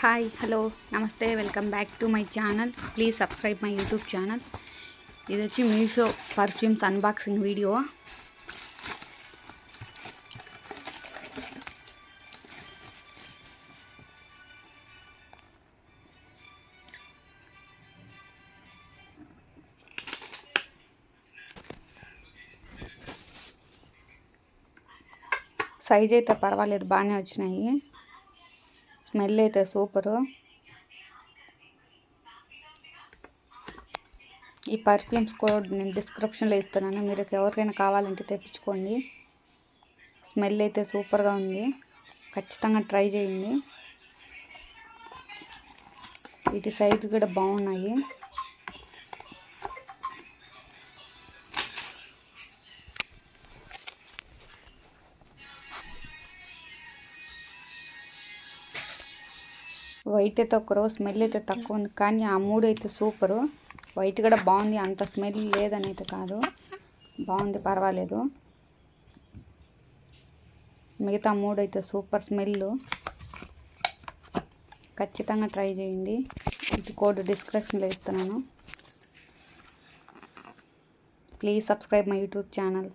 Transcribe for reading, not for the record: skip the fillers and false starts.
Hi hello నమస్తే welcome back to my channel. Please subscribe my YouTube channel. ఇది వచ్చి Meesho perfumes unboxing video. Size అయితే పర్వాలేదు, బాగానే వచ్చినాయి. స్మెల్ అయితే సూపరు. ఈ పర్ఫ్యూమ్స్ కోడ్ నేను డిస్క్రిప్షన్లో ఇస్తున్నాను, మీరు ఎవరికైనా కావాలంటే తెప్పించుకోండి. స్మెల్ అయితే సూపర్గా ఉంది, ఖచ్చితంగా ట్రై చేయండి. వీటి సైజు కూడా బాగున్నాయి. వైట్ అయితే ఒక రోజు స్మెల్ అయితే తక్కువ ఉంది, కానీ ఆ మూడు అయితే సూపరు. వైట్ కూడా బాగుంది, అంత స్మెల్ లేదని అయితే కాదు, బాగుంది, పర్వాలేదు. మిగతా మూడు అయితే సూపర్ స్మెల్, ఖచ్చితంగా ట్రై చేయండి. ఇది కోడ్ డిస్క్రిప్షన్లో ఇస్తున్నాను. Please subscribe my YouTube channel.